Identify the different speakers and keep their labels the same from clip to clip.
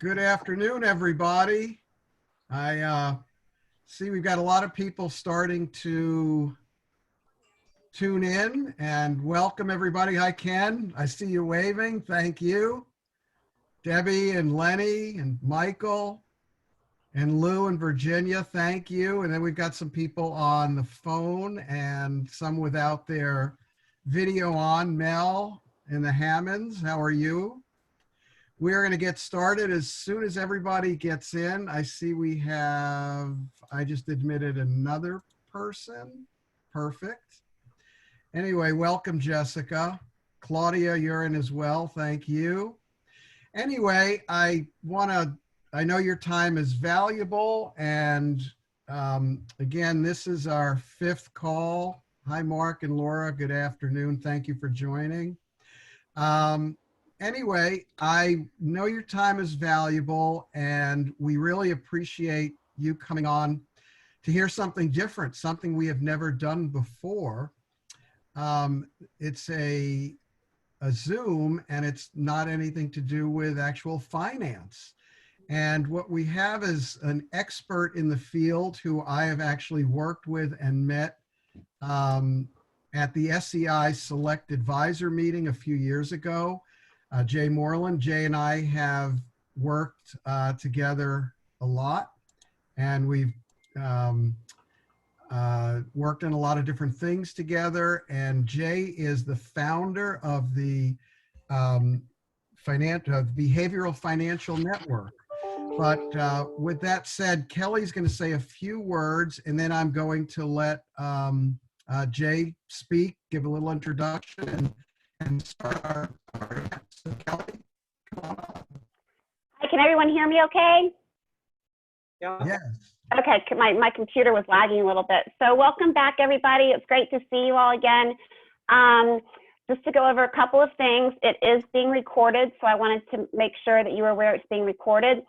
Speaker 1: Good afternoon, everybody. I see we've got a lot of people starting to tune in, and welcome everybody. Hi, Ken. I see you waving. Thank you. Debbie and Lenny and Michael and Lou and Virginia, thank you. And then we've got some people on the phone and some without their video on. Mel and the Hammonds, how are you? We're going to get started as soon as everybody gets in. I see we have, I just admitted another person. Perfect. Anyway, welcome, Jessica. Claudia, you're in as well. Thank you. Anyway, I know your time is valuable. And again, this is our 5th call. Hi, Mark and Laura. Good afternoon. Thank you for joining. Anyway, I know your time is valuable, and we really appreciate you coming on to hear something different, something we have never done before. It's a Zoom, and it's not anything to do with actual finance. And what we have is an expert in the field who I have actually worked with and met at the SEI Select Advisor meeting a few years ago. Jay Mooreland. Jay and I have worked together a lot, and we've worked on a lot of different things together. And Jay is the founder of the Behavioral Financial Network. But with that said, Kelly's going to say a few words, and then I'm going to let Jay speak, give a little introduction, and start our so Kelly, come on up.
Speaker 2: Hi, can everyone hear me okay?
Speaker 1: Yeah. Yes.
Speaker 2: Okay, my computer was lagging a little bit. So welcome back, everybody. It's great to see you all again. Just to go over a couple of things, it is being recorded, so I wanted to make sure that you were aware it's being recorded.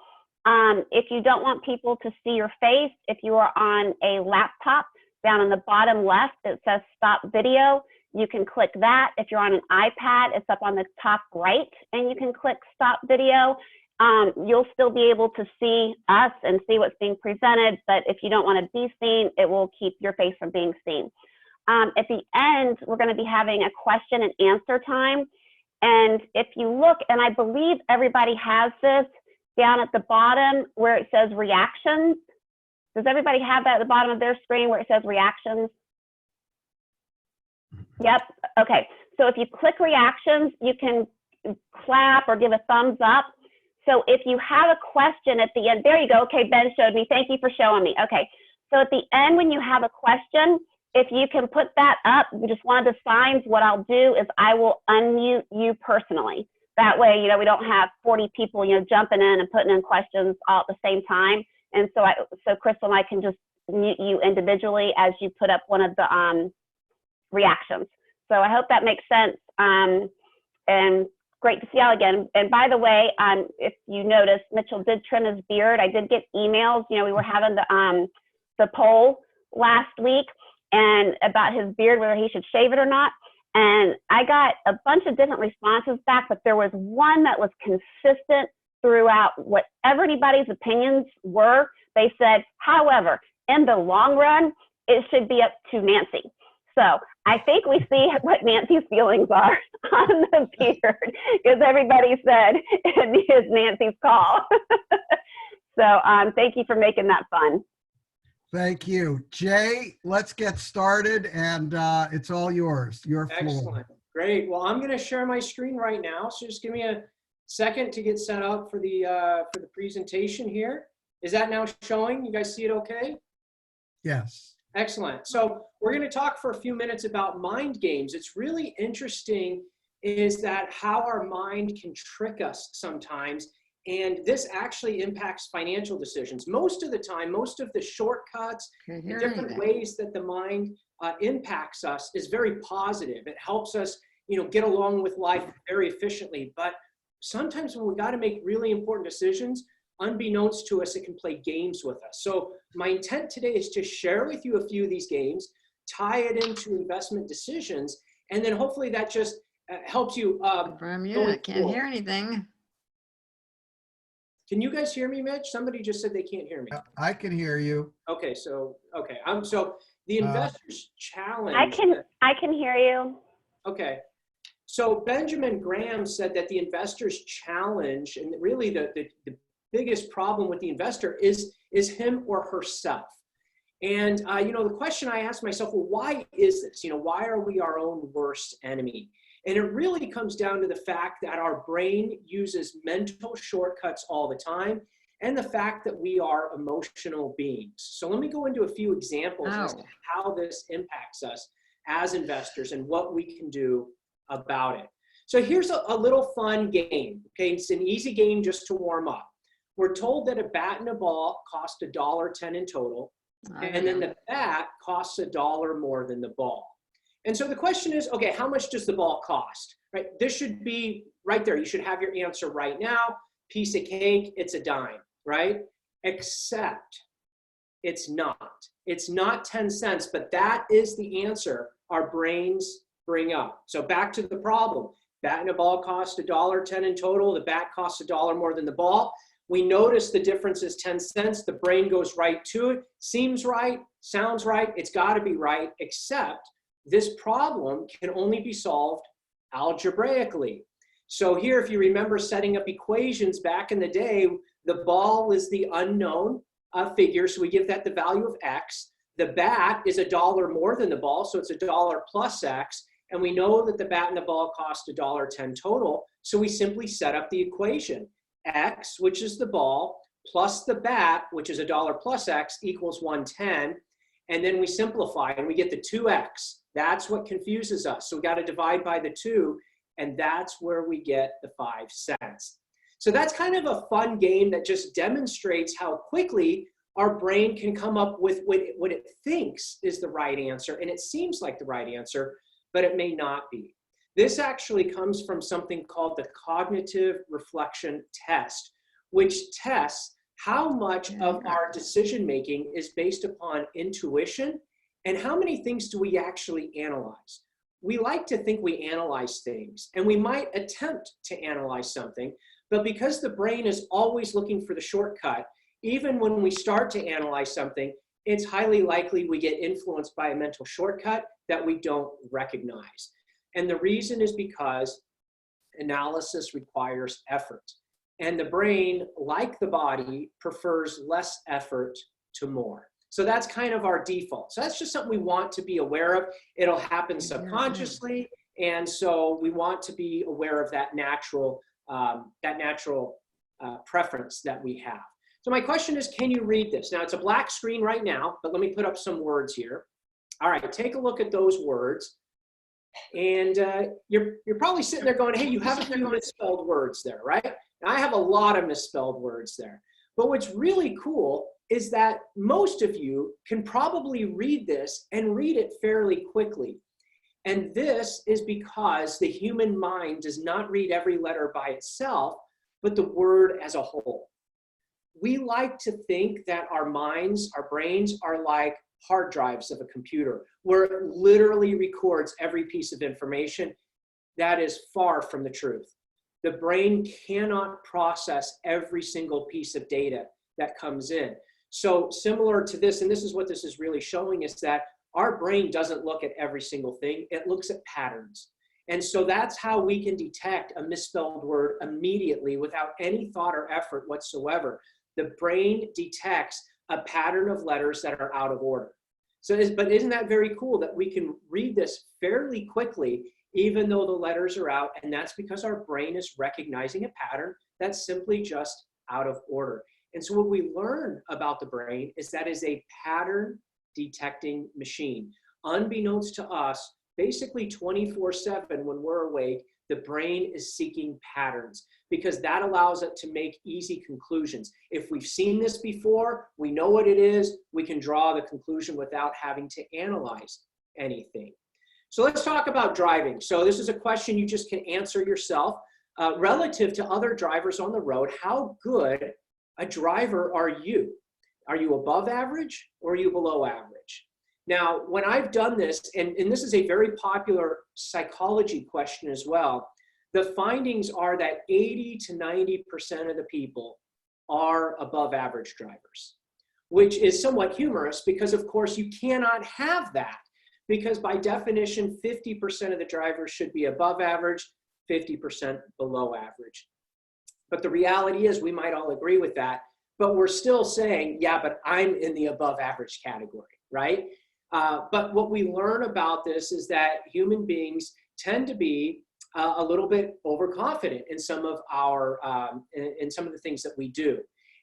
Speaker 2: If you don't want people to see your face, if you are on a laptop, down on the bottom left, it says Stop Video. You can click that. If you're on an iPad, it's up on the top right, and you can click Stop Video. You'll still be able to see us and see what's being presented, but if you don't want to be seen, it will keep your face from being seen. At the end, we're going to be having a question and answer time. And if you look, and I believe everybody has this down at the bottom where it says reactions. Does everybody have that at the bottom of their screen where it says reactions? Yep. Okay. So if you click reactions, you can clap or give a thumbs up. So if you have a question at the end, there you go. Okay, Ben showed me. Thank you for showing me. Okay. So at the end, when you have a question, if you can put that up, just one of the signs, what I'll do is I will unmute you personally. That way, you know, we don't have 40 people, you know, jumping in and putting in questions all at the same time. And so so Crystal and I can just mute you individually as you put up one of the reactions. So I hope that makes sense. And great to see y'all again. And by the way, if you noticed, Mitchell did trim his beard. I did get emails. You know, we were having the poll last week and about his beard, whether he should shave it or not. And I got a bunch of different responses back, but there was one that was consistent throughout whatever anybody's opinions were. They said, however, in the long run, it should be up to Nancy. So I think we see what Nancy's feelings are on the beard, because everybody said it is Nancy's call. So thank you for making that fun.
Speaker 1: Thank you. Jay, let's get started, and it's all yours, your floor.
Speaker 3: Excellent. Great. Well, I'm going to share my screen right now, so just give me a second to get set up for the presentation here. Is that now showing? You guys see it okay?
Speaker 1: Yes.
Speaker 3: Excellent. So we're going to talk for a few minutes about mind games. It's really interesting is that how our mind can trick us sometimes. And this actually impacts financial decisions. Most of the time, most of the shortcuts, the different ways that the mind impacts us is very positive. It helps us, you know, get along with life very efficiently. But sometimes when we got to make really important decisions, unbeknownst to us, it can play games with us. So my intent today is to share with you a few of these games, tie it into investment decisions, and then hopefully that just helps you.
Speaker 4: From you, I can't hear anything.
Speaker 3: Can you guys hear me, Mitch? Somebody just said they can't hear me.
Speaker 1: I can hear you.
Speaker 3: Okay, so so the investors challenge.
Speaker 2: I can hear you.
Speaker 3: Okay, so Benjamin Graham said that the investors challenge, and really the biggest problem with the investor is him or herself. And the question I asked myself, well, why is this? Why are we our own worst enemy? And it really comes down to the fact that our brain uses mental shortcuts all the time, and the fact that we are emotional beings. So let me go into a few examples as to how this impacts us as investors and what we can do about it. So here's a little fun game. Okay, it's an easy game just to warm up. We're told that a bat and a ball cost $1.10 in total, and then the bat costs $1 more than the ball. And so the question is, okay, how much does the ball cost? Right? This should be right there. You should have your answer right now. Piece of cake, it's a dime, right? Except it's not. It's not 10 cents, but that is the answer our brains bring up. So back to the problem. Bat and a ball cost $1.10 in total. The bat costs $1 more than the ball. We notice the difference is 10 cents. The brain goes right to it. Seems right, sounds right. It's got to be right, except this problem can only be solved algebraically. So here, if you remember setting up equations back in the day, the ball is the unknown figure, so we give that the value of x. The bat is $1 more than the ball, so it's $1 plus x. And we know that the bat and the ball cost $1.10 total, so we simply set up the equation. X, which is the ball, plus the bat, which is $1 plus x, equals 110. And then we simplify and we get the 2x. That's what confuses us. So we got to divide by the 2, and that's where we get the 5 cents. So that's kind of a fun game that just demonstrates how quickly our brain can come up with what it thinks is the right answer. And it seems like the right answer, but it may not be. This actually comes from something called the cognitive reflection test, which tests how much of our decision-making is based upon intuition and how many things do we actually analyze. We like to think we analyze things, and we might attempt to analyze something, but because the brain is always looking for the shortcut, even when we start to analyze something, it's highly likely we get influenced by a mental shortcut that we don't recognize. And the reason is because analysis requires effort. And the brain, like the body, prefers less effort to more. So that's kind of our default. So that's just something we want to be aware of. It'll happen subconsciously. And so we want to be aware of that natural preference that we have. So my question is, can you read this? Now it's a black screen right now, but let me put up some words here. All right, take a look at those words. And you're probably sitting there going, hey, you have a few misspelled words there, right? And I have a lot of misspelled words there. But what's really cool is that most of you can probably read this and read it fairly quickly. And this is because the human mind does not read every letter by itself, but the word as a whole. We like to think that our minds, our brains are like hard drives of a computer, where it literally records every piece of information. That is far from the truth. The brain cannot process every single piece of data that comes in. So similar to this, and this is what this is really showing, is that our brain doesn't look at every single thing. It looks at patterns. And so that's how we can detect a misspelled word immediately without any thought or effort whatsoever. The brain detects a pattern of letters that are out of order. So, but isn't that very cool that we can read this fairly quickly, even though the letters are out? And that's because our brain is recognizing a pattern that's simply just out of order. And so what we learn about the brain is that is a pattern detecting machine. Unbeknownst to us, basically 24/7 when we're awake, the brain is seeking patterns because that allows it to make easy conclusions. If we've seen this before, we know what it is, we can draw the conclusion without having to analyze anything. So let's talk about driving. So this is a question you just can answer yourself. Relative to other drivers on the road, how good a driver are you? Are you above average or are you below average? Now, when I've done this, and this is a very popular psychology question as well, the findings are that 80 to 90% of the people are above average drivers, which is somewhat humorous because, of course, you cannot have that because by definition, 50% of the drivers should be above average, 50% below average. But the reality is we might all agree with that, but we're still saying, yeah, but I'm in the above average category, right? But what we learn about this is that human beings tend to be a little bit overconfident in some of our, in some of the things that we do.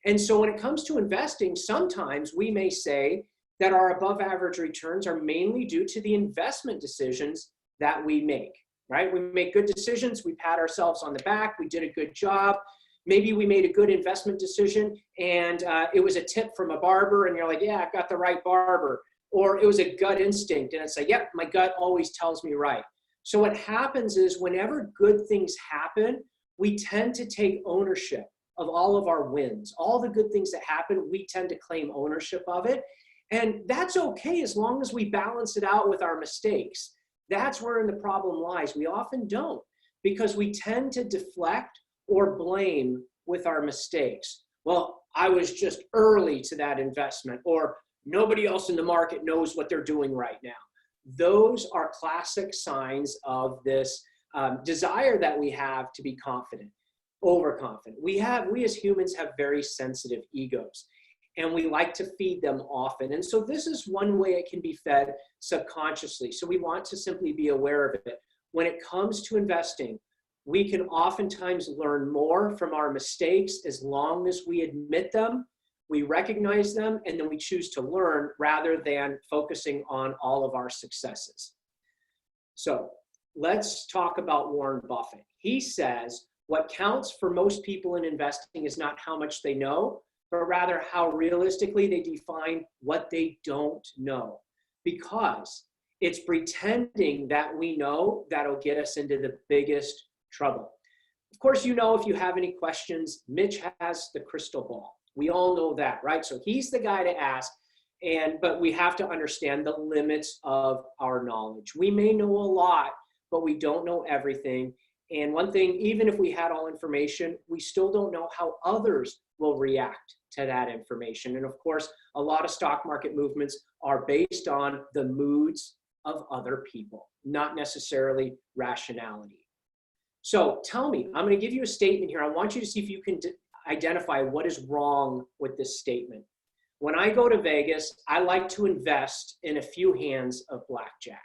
Speaker 3: And so when it comes to investing, sometimes we may say that our above average returns are mainly due to the investment decisions that we make, right? We make good decisions, we pat ourselves on the back, we did a good job. Maybe we made a good investment decision and it was a tip from a barber and you're like, yeah, I've got the right barber. Or it was a gut instinct and it's like, yep, my gut always tells me right. So what happens is whenever good things happen, we tend to take ownership of all of our wins. All the good things that happen, we tend to claim ownership of it. And that's okay as long as we balance it out with our mistakes. That's where the problem lies. We often don't because we tend to deflect or blame with our mistakes. Well, I was just early to that investment, or nobody else in the market knows what they're doing right now. Those are classic signs of this desire that we have to be confident, overconfident. We as humans have very sensitive egos and we like to feed them often. And so this is one way it can be fed subconsciously. So we want to simply be aware of it. When it comes to investing, we can oftentimes learn more from our mistakes as long as we admit them, we recognize them, and then we choose to learn rather than focusing on all of our successes. So let's talk about Warren Buffett. He says, what counts for most people in investing is not how much they know, but rather how realistically they define what they don't know. Because it's pretending that we know that'll get us into the biggest trouble. Of course, you know, if you have any questions, Mitch has the crystal ball. We all know that, right? So he's the guy to ask, but we have to understand the limits of our knowledge. We may know a lot, but we don't know everything. And one thing, even if we had all information, we still don't know how others will react to that information. And of course, a lot of stock market movements are based on the moods of other people, not necessarily rationality. So tell me, I'm going to give you a statement here. I want you to see if you can identify what is wrong with this statement. When I go to Vegas, I like to invest in a few hands of blackjack.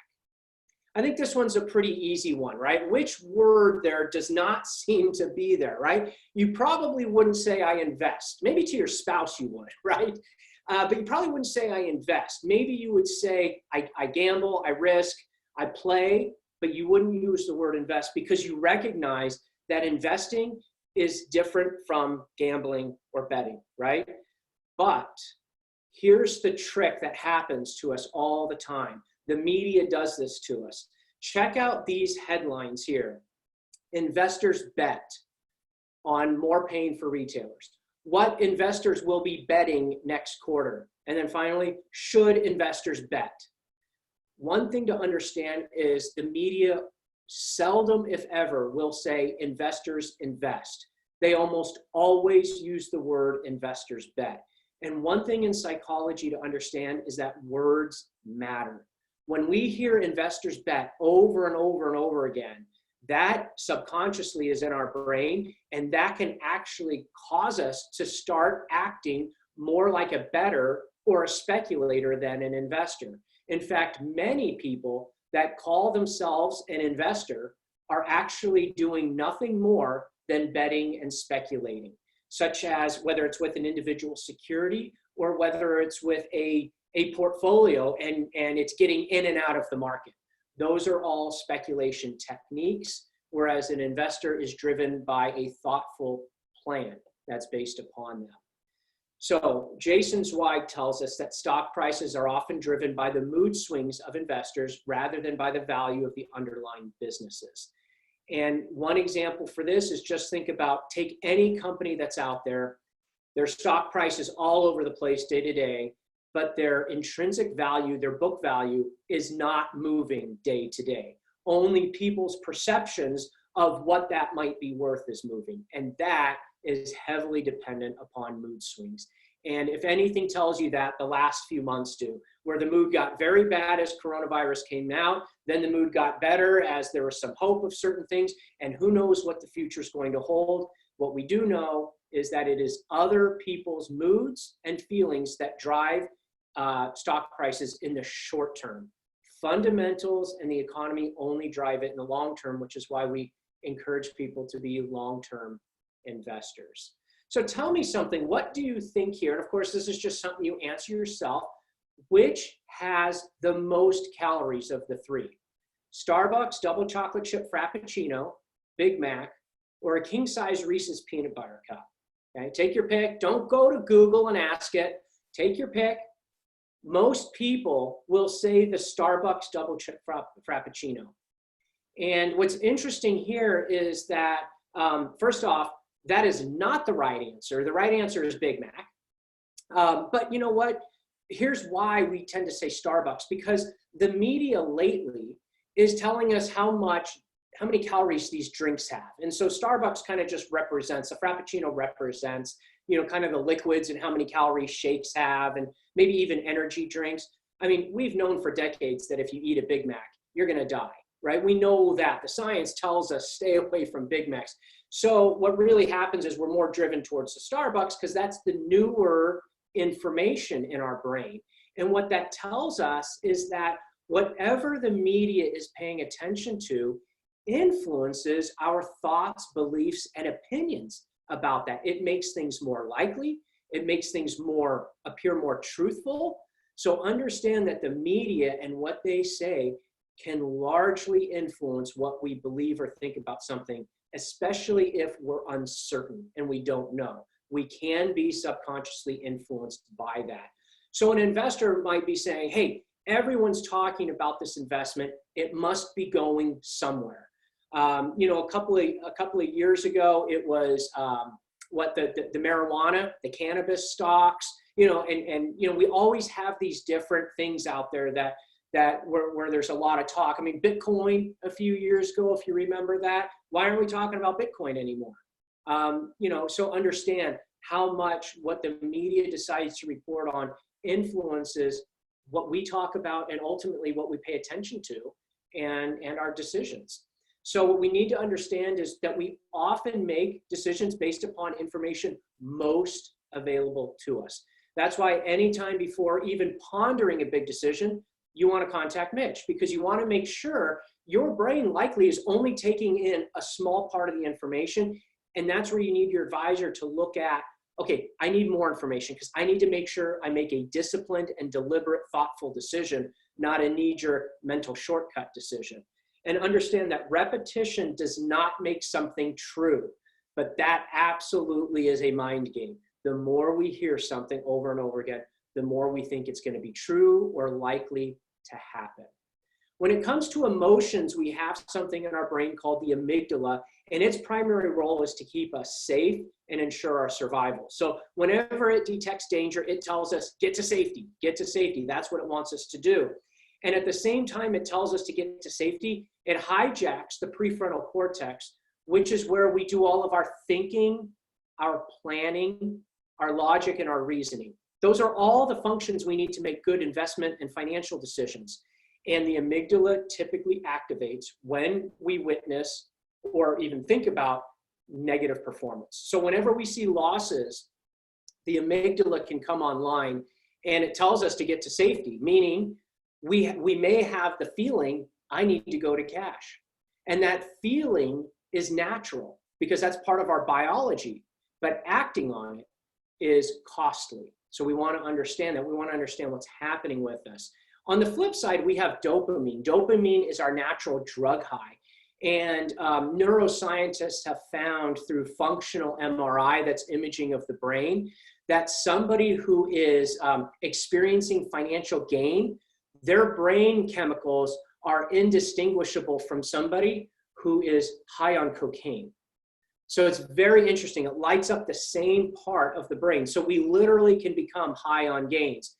Speaker 3: I think this one's a pretty easy one, right? Which word there does not seem to be there, right? You probably wouldn't say I invest. Maybe to your spouse you would, right? But you probably wouldn't say I invest. Maybe you would say I gamble, I risk, I play, but you wouldn't use the word invest because you recognize that investing is different from gambling or betting, right? But here's the trick that happens to us all the time. The media does this to us. Check out these headlines here. Investors bet on more pain for retailers. What investors will be betting next quarter? And then finally, should investors bet? One thing to understand is the media seldom, if ever, will say investors invest. They almost always use the word investors bet. And one thing in psychology to understand is that words matter. When we hear investors bet over and over and over again, that subconsciously is in our brain, and that can actually cause us to start acting more like a bettor or a speculator than an investor. In fact, many people that call themselves an investor are actually doing nothing more than betting and speculating, such as whether it's with an individual security or whether it's with a portfolio and it's getting in and out of the market. Those are all speculation techniques, whereas an investor is driven by a thoughtful plan that's based upon them. So Jason Zweig tells us that stock prices are often driven by the mood swings of investors rather than by the value of the underlying businesses. And one example for this is just take any company that's out there, their stock price is all over the place day to day, but their intrinsic value, their book value is not moving day to day. Only people's perceptions of what that might be worth is moving. And that is heavily dependent upon mood swings. And if anything tells you that, the last few months do, where the mood got very bad as coronavirus came out, then the mood got better as there was some hope of certain things, and who knows what the future is going to hold. What we do know is that it is other people's moods and feelings that drive stock prices in the short term. Fundamentals and the economy only drive it in the long term, which is why we encourage people to be long-term investors. So tell me something, what do you think here? And of course, this is just something you answer yourself. Which has the most calories of the three? Starbucks double chocolate chip Frappuccino, Big Mac, or a king-size Reese's peanut butter cup? Okay, take your pick. Don't go to Google and ask it. Take your pick. Most people will say the Starbucks double chip Frappuccino. And what's interesting here is that, first off, that is not the right answer. The right answer is Big Mac. But you know what? Here's why we tend to say Starbucks, because the media lately is telling us how many calories these drinks have. And so Starbucks kind of just represents, a Frappuccino represents, you know, kind of the liquids and how many calories shakes have, and maybe even energy drinks. I mean, we've known for decades that if you eat a Big Mac, you're going to die, right? We know that. The science tells us stay away from Big Macs. So what really happens is we're more driven towards the Starbucks because that's the newer information in our brain. And what that tells us is that whatever the media is paying attention to influences our thoughts, beliefs, and opinions about that. It makes things more likely. It makes things appear more truthful. So understand that the media and what they say can largely influence what we believe or think about something, especially if we're uncertain and we don't know. We can be subconsciously influenced by that. So an investor might be saying, hey, everyone's talking about this investment. It must be going somewhere. You know, a couple of years ago, it was the marijuana, the cannabis stocks, you know, and you know, we always have these different things out there where there's a lot of talk. I mean, Bitcoin a few years ago, if you remember that, why aren't we talking about Bitcoin anymore? You know, so understand how much what the media decides to report on influences what we talk about and ultimately what we pay attention to and our decisions. So what we need to understand is that we often make decisions based upon information most available to us. That's why anytime before even pondering a big decision, you want to contact Mitch, because you want to make sure your brain likely is only taking in a small part of the information. And that's where you need your advisor to look at, okay, I need more information because I need to make sure I make a disciplined and deliberate, thoughtful decision, not a knee-jerk mental shortcut decision. And understand that repetition does not make something true, but that absolutely is a mind game. The more we hear something over and over again, the more we think it's going to be true or likely to happen. When it comes to emotions, we have something in our brain called the amygdala, and its primary role is to keep us safe and ensure our survival. So whenever it detects danger, it tells us, get to safety, get to safety. That's what it wants us to do. And at the same time it tells us to get to safety, it hijacks the prefrontal cortex, which is where we do all of our thinking, our planning, our logic, and our reasoning. Those are all the functions we need to make good investment and financial decisions. And the amygdala typically activates when we witness or even think about negative performance. So whenever we see losses, the amygdala can come online and it tells us to get to safety, meaning we may have the feeling, I need to go to cash. And that feeling is natural because that's part of our biology, but acting on it is costly. So we want to understand that. We want to understand what's happening with us. On the flip side, we have dopamine. Dopamine is our natural drug high. And neuroscientists have found through functional MRI, that's imaging of the brain, that somebody who is experiencing financial gain, their brain chemicals are indistinguishable from somebody who is high on cocaine. So it's very interesting. It lights up the same part of the brain. So we literally can become high on gains.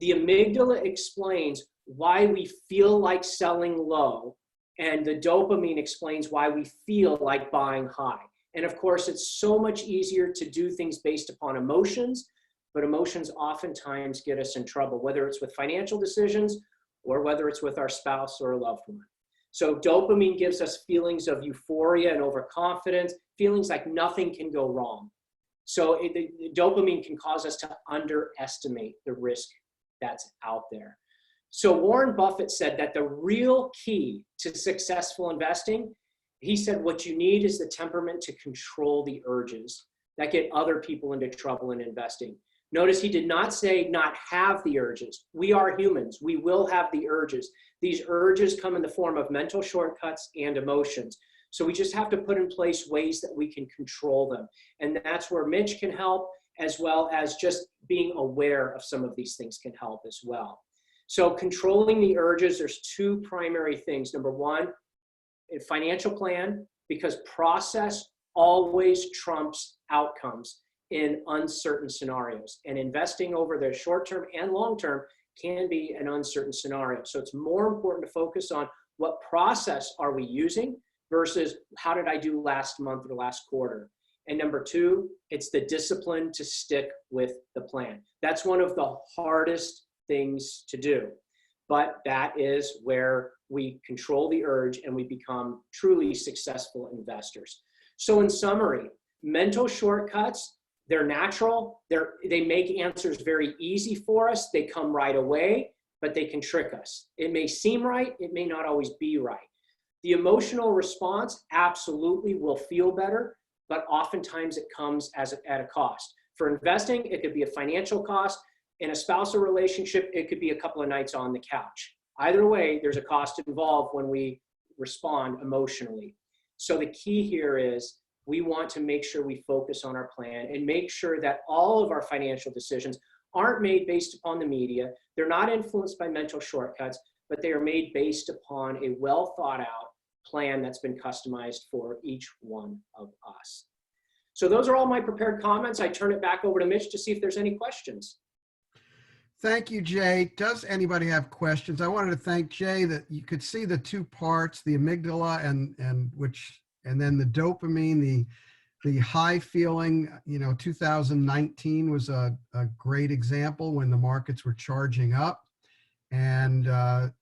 Speaker 3: The amygdala explains why we feel like selling low, and the dopamine explains why we feel like buying high. And of course, it's so much easier to do things based upon emotions, but emotions oftentimes get us in trouble, whether it's with financial decisions or whether it's with our spouse or a loved one. So dopamine gives us feelings of euphoria and overconfidence, feelings like nothing can go wrong. So the dopamine can cause us to underestimate the risk that's out there. So Warren Buffett said that the real key to successful investing, he said, what you need is the temperament to control the urges that get other people into trouble in investing. Notice he did not say not have the urges. We are humans. We will have the urges. These urges come in the form of mental shortcuts and emotions. So we just have to put in place ways that we can control them. And that's where Mitch can help, as well as just being aware of some of these things can help as well. So controlling the urges, there's two primary things. Number one, a financial plan, because process always trumps outcomes in uncertain scenarios. And investing over the short term and long term can be an uncertain scenario. So it's more important to focus on what process are we using versus how did I do last month or last quarter. And number two, it's the discipline to stick with the plan. That's one of the hardest things to do, but that is where we control the urge and we become truly successful investors. So in summary, mental shortcuts, they're natural. They make answers very easy for us. They come right away, but they can trick us. It may seem right. It may not always be right. The emotional response absolutely will feel better, but oftentimes it comes at a cost. For investing, it could be a financial cost. In a spousal relationship, it could be a couple of nights on the couch. Either way, there's a cost involved when we respond emotionally. So the key here is we want to make sure we focus on our plan and make sure that all of our financial decisions aren't made based upon the media. They're not influenced by mental shortcuts, but they are made based upon a well thought out plan that's been customized for each one of us. So those are all my prepared comments. I turn it back over to Mitch to see if there's any questions.
Speaker 1: Thank you, Jay. Does anybody have questions? I wanted to thank Jay that you could see the two parts, the amygdala and then the dopamine, the high feeling. 2019 was a great example when the markets were charging up, and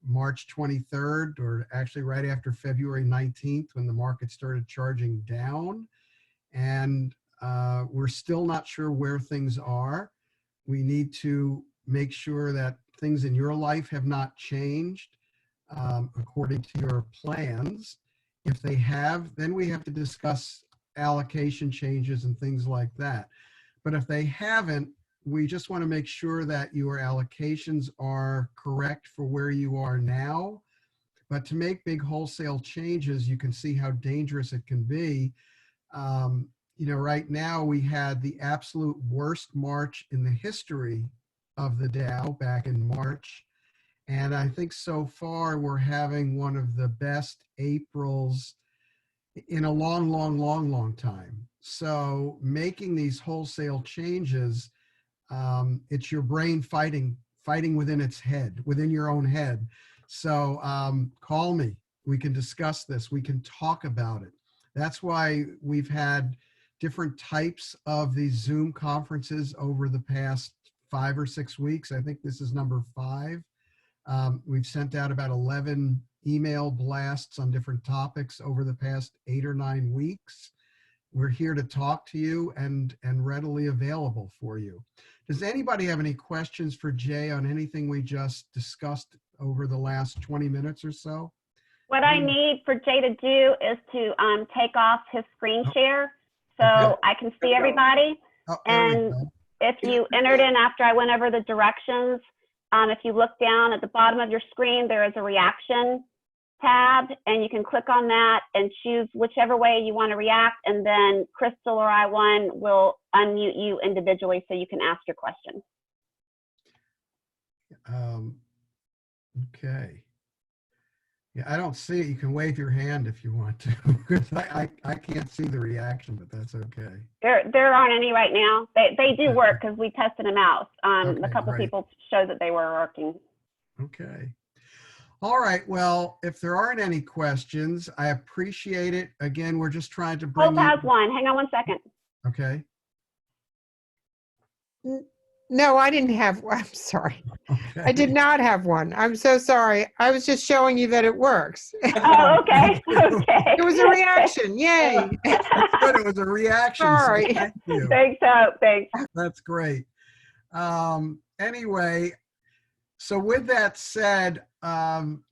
Speaker 1: March 23rd, or actually right after February 19th, when the market started charging down, and we're still not sure where things are. We need to make sure that things in your life have not changed according to your plans. If they have, then we have to discuss allocation changes and things like that. But if they haven't, we just want to make sure that your allocations are correct for where you are now. But to make big wholesale changes, you can see how dangerous it can be. Right now we had the absolute worst March in the history of the Dow back in March. And I think so far we're having one of the best Aprils in a long time. So making these wholesale changes, it's your brain fighting within its head, within your own head. So call me. We can discuss this. We can talk about it. That's why we've had different types of these Zoom conferences over the past 5 or 6 weeks. I think this is number 5. We've sent out about 11 email blasts on different topics over the past 8 or 9 weeks. We're here to talk to you and readily available for you. Does anybody have any questions for Jay on anything we just discussed over the last 20 minutes or so?
Speaker 2: What I need for Jay to do is to take off his screen share so
Speaker 1: Okay.
Speaker 2: I can see everybody.
Speaker 1: Oh, there we
Speaker 2: And
Speaker 1: go.
Speaker 2: if you entered in after I went over the directions, if you look down at the bottom of your screen, there is a reaction tab, and you can click on that and choose whichever way you want to react, and then Crystal or I1 will unmute you individually so you can ask your question.
Speaker 1: Okay. Yeah, I don't see it. You can wave your hand if you want to, because I can't see the reaction, but that's okay.
Speaker 2: There aren't any right now. They do work because we tested them out.
Speaker 1: Okay,
Speaker 2: a couple
Speaker 1: great.
Speaker 2: people showed that they were working.
Speaker 1: Okay. All right. Well, if there aren't any questions, I appreciate it. Again, we're just trying to bring
Speaker 2: Hope has one. Hang on one second.
Speaker 1: Okay.
Speaker 4: No, I didn't have one. I'm sorry.
Speaker 1: Okay.
Speaker 4: I did not have one. I'm so sorry. I was just showing you that it works.
Speaker 2: Oh, okay. Okay.
Speaker 4: It was a reaction. Yay.
Speaker 1: That's good. It was a reaction. so
Speaker 4: Sorry.
Speaker 1: thank you.
Speaker 2: Thanks, Hope. Thanks.
Speaker 1: That's great. Anyway, so with that said, I'm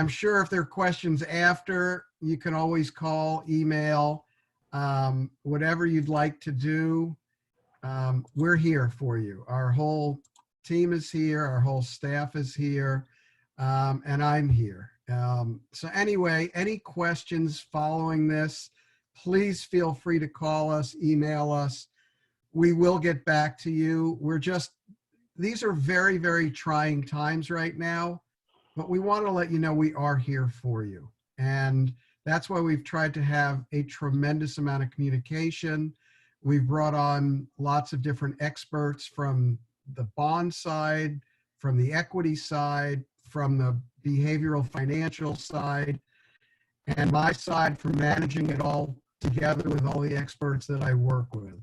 Speaker 1: sure if there are questions after, you can always call, email, whatever you'd like to do. We're here for you. Our whole team is here. Our whole staff is here. And I'm here. So anyway, any questions following this, please feel free to call us, email us. We will get back to you. These are very, very trying times right now, but we want to let you know we are here for you. And that's why we've tried to have a tremendous amount of communication. We've brought on lots of different experts from the bond side, from the equity side, from the behavioral financial side, and my side for managing it all together with all the experts that I work with.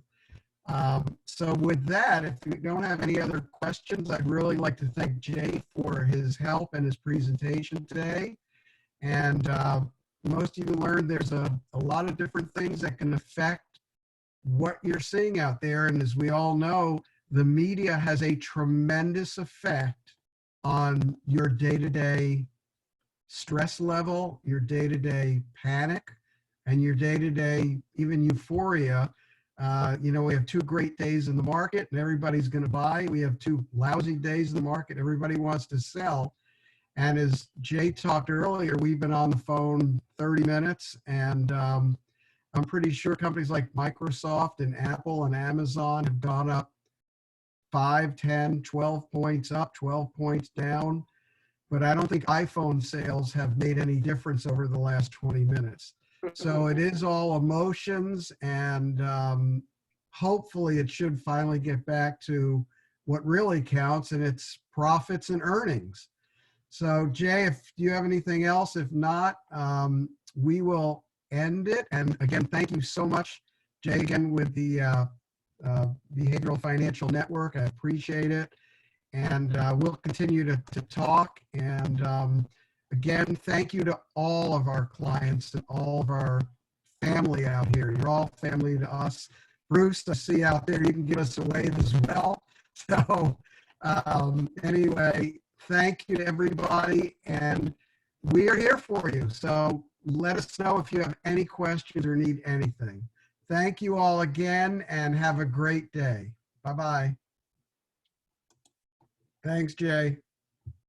Speaker 1: So with that, if you don't have any other questions, I'd really like to thank Jay for his help and his presentation today. And most of you learned there's a lot of different things that can affect what you're seeing out there. And as we all know, the media has a tremendous effect on your day-to-day stress level, your day-to-day panic, and your day-to-day even euphoria. We have 2 great days in the market and everybody's going to buy. We have 2 lousy days in the market. Everybody wants to sell. And as Jay talked earlier, we've been on the phone 30 minutes and I'm pretty sure companies like Microsoft and Apple and Amazon have gone up 5, 10, 12 points up, 12 points down. But I don't think iPhone sales have made any difference over the last 20 minutes. So it is all emotions, and hopefully it should finally get back to what really counts, and it's profits and earnings. So Jay, if you have anything else, if not, we will end it. And again, thank you so much, Jay, again with the Behavioral Financial Network. I appreciate it. And we'll continue to talk. And again, thank you to all of our clients and all of our family out here. You're all family to us. Bruce, I see out there, you can give us a wave as well. So anyway, thank you to everybody. And we are here for you. So let us know if you have any questions or need anything. Thank you all again and have a great day. Bye-bye. Thanks, Jay.